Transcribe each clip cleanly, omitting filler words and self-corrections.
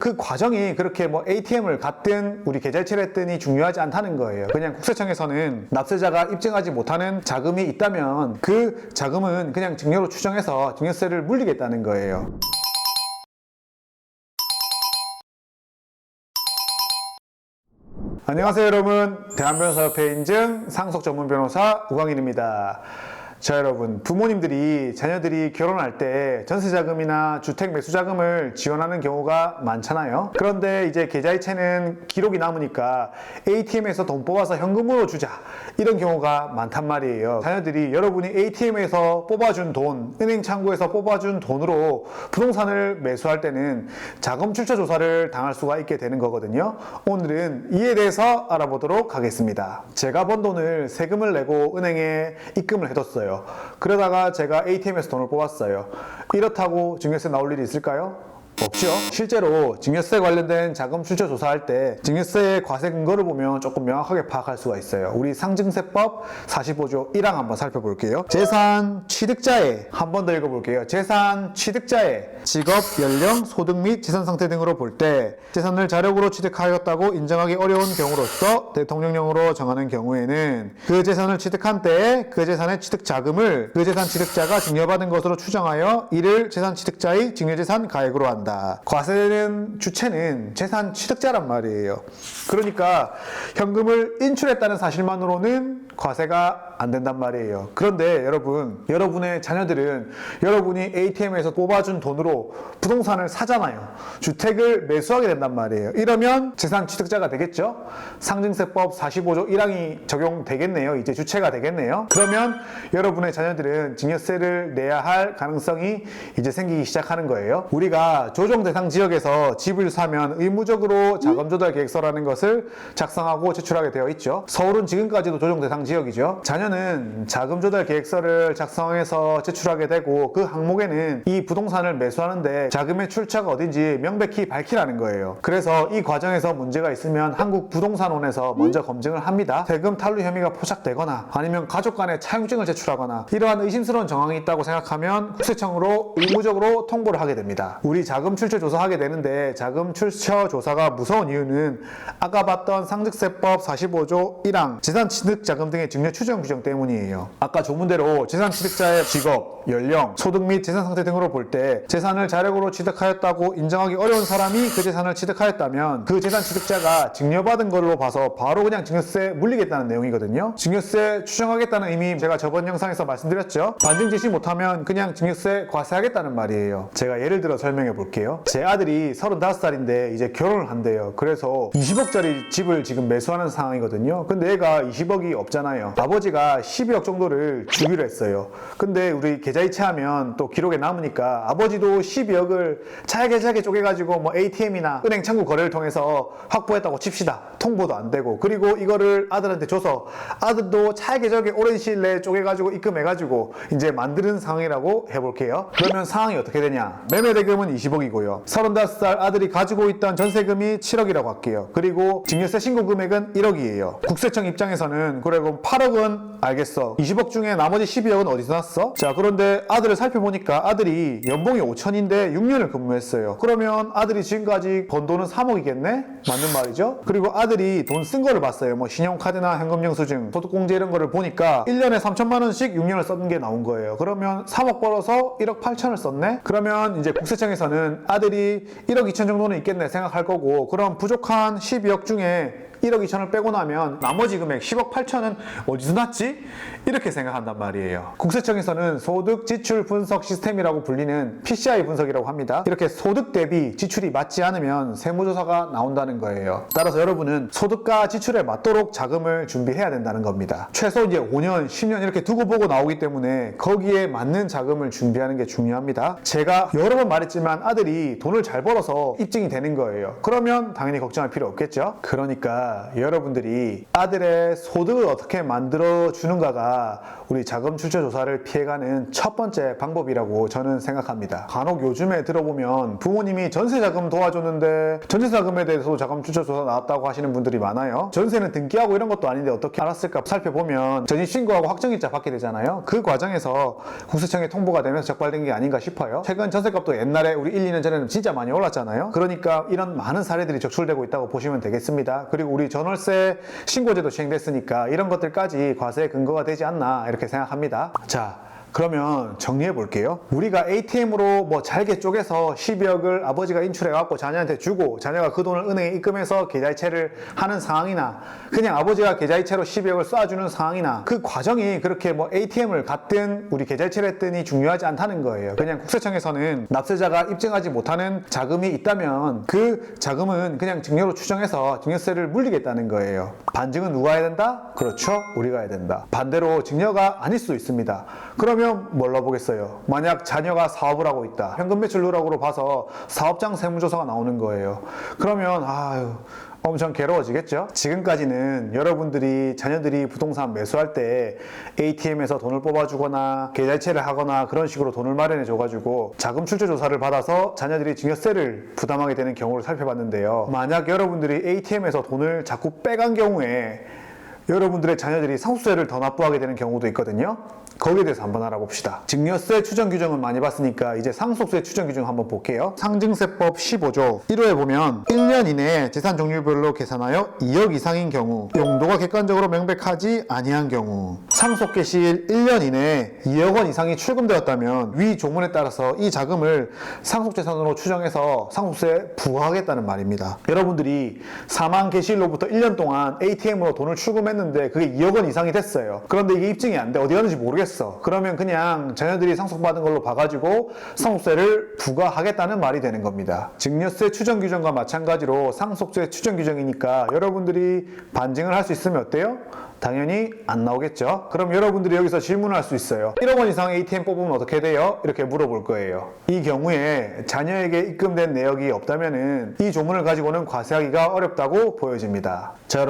그 과정이 그렇게 뭐 ATM을 갔든 우리 계좌이체를 했더니 중요하지 않다는 거예요. 그냥 국세청에서는 납세자가 입증하지 못하는 자금이 있다면 그 자금은 그냥 증여로 추정해서 증여세를 물리겠다는 거예요. 안녕하세요 여러분, 대한변호사협회 인증 상속전문변호사 우광일입니다. 자 여러분, 부모님들이 자녀들이 결혼할 때 전세자금이나 주택매수자금을 지원하는 경우가 많잖아요. 그런데 이제 계좌이체는 기록이 남으니까 ATM에서 돈 뽑아서 현금으로 주자, 이런 경우가 많단 말이에요. 자녀들이 여러분이 ATM에서 뽑아준 돈, 은행 창구에서 뽑아준 돈으로 부동산을 매수할 때는 자금 출처 조사를 당할 수가 있게 되는 거거든요. 오늘은 이에 대해서 알아보도록 하겠습니다. 제가 번 돈을 세금을 내고 은행에 입금을 해뒀어요. 그러다가 제가 ATM에서 돈을 뽑았어요. 이렇다고 증여세 나올 일이 있을까요? 없죠. 실제로 증여세 관련된 자금 출처 조사할 때 증여세의 과세 근거를 보면 조금 명확하게 파악할 수가 있어요. 우리 상증세법 45조 1항 한번 살펴볼게요. 재산 취득자의, 한 번 더 읽어볼게요. 재산 취득자의 직업, 연령, 소득 및 재산 상태 등으로 볼 때 재산을 자력으로 취득하였다고 인정하기 어려운 경우로서 대통령령으로 정하는 경우에는 그 재산을 취득한 때에 그 재산의 취득 자금을 그 재산 취득자가 증여받은 것으로 추정하여 이를 재산 취득자의 증여재산 가액으로 한다. 과세되는 주체는 재산 취득자란 말이에요. 그러니까 현금을 인출했다는 사실만으로는 과세가 안 된단 말이에요. 그런데 여러분, 여러분의 자녀들은 여러분이 ATM에서 뽑아준 돈으로 부동산을 사잖아요. 주택을 매수하게 된단 말이에요. 이러면 재산 취득자가 되겠죠? 상증세법 45조 1항이 적용되겠네요. 이제 주체가 되겠네요. 그러면 여러분의 자녀들은 증여세를 내야 할 가능성이 이제 생기기 시작하는 거예요. 우리가 조정 대상 지역에서 집을 사면 의무적으로 자금조달 계획서라는 것을 작성하고 제출하게 되어 있죠. 서울은 지금까지도 조정 대상 지역이죠. 자녀는 자금조달 계획서를 작성해서 제출하게 되고 그 항목에는 이 부동산을 매수하는데 자금의 출처가 어딘지 명백히 밝히라는 거예요. 그래서 이 과정에서 문제가 있으면 한국부동산원에서 먼저 검증을 합니다. 세금 탈루 혐의가 포착되거나 아니면 가족 간에 차용증을 제출하거나 이러한 의심스러운 정황이 있다고 생각하면 국세청으로 의무적으로 통보를 하게 됩니다. 우리 자금 출처 조사하게 되는데 자금 출처 조사가 무서운 이유는 아까 봤던 상증세법 45조 1항 재산 취득 자금 등의 증여 추정 규정 때문이에요. 아까 조문대로 재산 취득자의 직업, 연령, 소득 및 재산 상태 등으로 볼 때 재산을 자력으로 취득하였다고 인정하기 어려운 사람이 그 재산을 취득하였다면 그 재산 취득자가 증여받은 걸로 봐서 바로 그냥 증여세 물리겠다는 내용이거든요. 증여세 추정하겠다는 의미 제가 저번 영상에서 말씀드렸죠. 반증 제시 못하면 그냥 증여세 과세하겠다는 말이에요. 제가 예를 들어 설명해 볼게요. 제 아들이 35살인데 이제 결혼을 한대요. 그래서 20억짜리 집을 지금 매수하는 상황이거든요. 근데 얘가 20억이 없잖아요. 아버지가 12억 정도를 주기로 했어요. 근데 우리 계좌이체하면 또 기록에 남으니까 아버지도 12억을 잘게 쪼개가지고 뭐 ATM이나 은행 창구 거래를 통해서 확보했다고 칩시다. 통보도 안 되고, 그리고 이거를 아들한테 줘서 아들도 잘게 오랜 시일 내에 쪼개가지고 입금해가지고 이제 만드는 상황이라고 해볼게요. 그러면 상황이 어떻게 되냐? 매매 대금은 20억이고요. 35살 아들이 가지고 있던 전세금이 7억이라고 할게요. 그리고 증여세 신고 금액은 1억이에요. 국세청 입장에서는 그래 그럼 8억은 알겠어. 20억 중에 나머지 12억은 어디서 났어? 자, 그런데 아들을 살펴보니까 아들이 연봉이 5천인데 6년을 근무했어요. 그러면 아들이 지금까지 번 돈은 3억이겠네? 맞는 말이죠? 그리고 아들이 돈 쓴 거를 봤어요. 뭐 신용카드나 현금 영수증, 소득공제 이런 거를 보니까 1년에 3천만 원씩 6년을 썼는 게 나온 거예요. 그러면 3억 벌어서 1억 8천을 썼네? 그러면 이제 국세청에서는 아들이 1억 2천 정도는 있겠네 생각할 거고, 그럼 부족한 12억 중에 1억 2천을 빼고 나면 나머지 금액 10억 8천은 어디서 났지? 이렇게 생각한단 말이에요. 국세청에서는 소득 지출 분석 시스템이라고 불리는 PCI 분석이라고 합니다. 이렇게 소득 대비 지출이 맞지 않으면 세무조사가 나온다는 거예요. 따라서 여러분은 소득과 지출에 맞도록 자금을 준비해야 된다는 겁니다. 최소 이제 5년, 10년 이렇게 두고 보고 나오기 때문에 거기에 맞는 자금을 준비하는 게 중요합니다. 제가 여러 번 말했지만 아들이 돈을 잘 벌어서 입증이 되는 거예요. 그러면 당연히 걱정할 필요 없겠죠? 그러니까 보니까 여러분들이 아들의 소득을 어떻게 만들어 주는가가 우리 자금 출처 조사를 피해가는 첫 번째 방법이라고 저는 생각합니다. 간혹 요즘에 들어보면 부모님이 전세 자금 도와줬는데 전세 자금에 대해서 자금 출처 조사 나왔다고 하시는 분들이 많아요. 전세는 등기하고 이런 것도 아닌데 어떻게 알았을까 살펴보면 전입신고하고 확정일자 받게 되잖아요. 그 과정에서 국세청에 통보가 되면서 적발된 게 아닌가 싶어요. 최근 전세값도 옛날에 우리 1, 2년 전에는 진짜 많이 올랐잖아요. 그러니까 이런 많은 사례들이 적출되고 있다고 보시면 되겠습니다. 그리고 우리 전월세 신고제도 시행됐으니까 이런 것들까지 과세의 근거가 되지 않나 이렇게 생각합니다. 자, 그러면 정리해 볼게요. 우리가 ATM으로 뭐 잘게 쪼개서 12억을 아버지가 인출해 갖고 자녀한테 주고 자녀가 그 돈을 은행에 입금해서 계좌이체를 하는 상황이나 그냥 아버지가 계좌이체로 12억을 쏴주는 상황이나 그 과정이 그렇게 뭐 ATM을 갔든 우리 계좌이체를 했더니 중요하지 않다는 거예요. 그냥 국세청에서는 납세자가 입증하지 못하는 자금이 있다면 그 자금은 그냥 증여로 추정해서 증여세를 물리겠다는 거예요. 반증은 누가 해야 된다? 그렇죠. 우리가 해야 된다. 반대로 증여가 아닐 수도 있습니다. 그러면 뭘로 보겠어요? 만약 자녀가 사업을 하고 있다. 현금 매출 누락으로 봐서 사업장 세무조사가 나오는 거예요. 그러면 엄청 괴로워지겠죠? 지금까지는 여러분들이 자녀들이 부동산 매수할 때 ATM에서 돈을 뽑아주거나 계좌이체를 하거나 그런 식으로 돈을 마련해 줘가지고 자금 출처 조사를 받아서 자녀들이 증여세를 부담하게 되는 경우를 살펴봤는데요. 만약 여러분들이 ATM에서 돈을 자꾸 빼간 경우에 여러분들의 자녀들이 상속세를 더 납부하게 되는 경우도 있거든요. 거기에 대해서 한번 알아봅시다. 증여세 추정 규정을 많이 봤으니까 이제 상속세 추정 규정 한번 볼게요. 상증세법 15조 1호에 보면 1년 이내에 재산 종류별로 계산하여 2억 이상인 경우, 용도가 객관적으로 명백하지 아니한 경우, 상속개 시일 1년 이내에 2억 원 이상이 출금되었다면 위 조문에 따라서 이 자금을 상속재산으로 추정해서 상속세에 부과하겠다는 말입니다. 여러분들이 사망 개시일로부터 1년 동안 ATM으로 돈을 출금했는데 그게 2억 원 이상이 됐어요. 그런데 이게 입증이 안 돼. 어디 갔는지 모르겠어. 그러면 그냥 자녀들이 상속받은 걸로 봐가지고 상속세를 부과하겠다는 말이 되는 겁니다. 증여세 추정 규정과 마찬가지로 상속세 추정 규정이니까 여러분들이 반증을 할 수 있으면 어때요? 당연히 안 나오겠죠. 그럼 여러분들이 여기서 질문을 할 수 있어요. 1억 원 이상 ATM 뽑으면 어떻게 돼요? 이렇게 물어볼 거예요. 이 경우에 자녀에게 입금된 내역이 없다면은 이 조문을 가지고는 과세하기가 어렵다고 보여집니다. 자,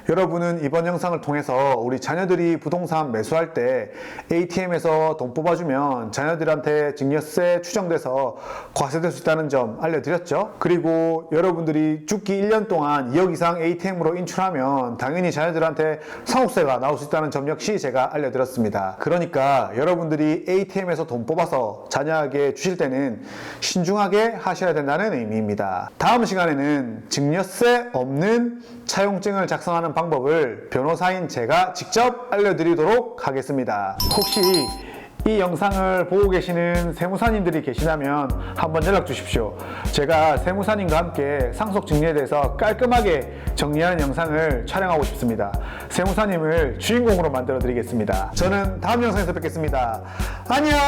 여러분은 이번 영상을 통해서 우리 자녀들이 부동산 매수할 때 ATM에서 돈 뽑아주면 자녀들한테 증여세 추정돼서 과세될 수 있다는 점 알려드렸죠. 그리고 여러분들이 죽기 1년 동안 2억 이상 ATM으로 인출하면 당연히 자녀들한테 상속세가 나올 수 있다는 점 역시 제가 알려드렸습니다. 그러니까 여러분들이 ATM에서 돈 뽑아서 자녀에게 주실 때는 신중하게 하셔야 된다는 의미입니다. 다음 시간에는 증여세 없는 차용증을 작성하는 방법을 변호사인 제가 직접 알려드리도록 하겠습니다. 혹시 이 영상을 보고 계시는 세무사님들이 계시다면 한번 연락 주십시오. 제가 세무사님과 함께 상속 증여에 대해서 깔끔하게 정리하는 영상을 촬영하고 싶습니다. 세무사님을 주인공으로 만들어 드리겠습니다. 저는 다음 영상에서 뵙겠습니다. 안녕!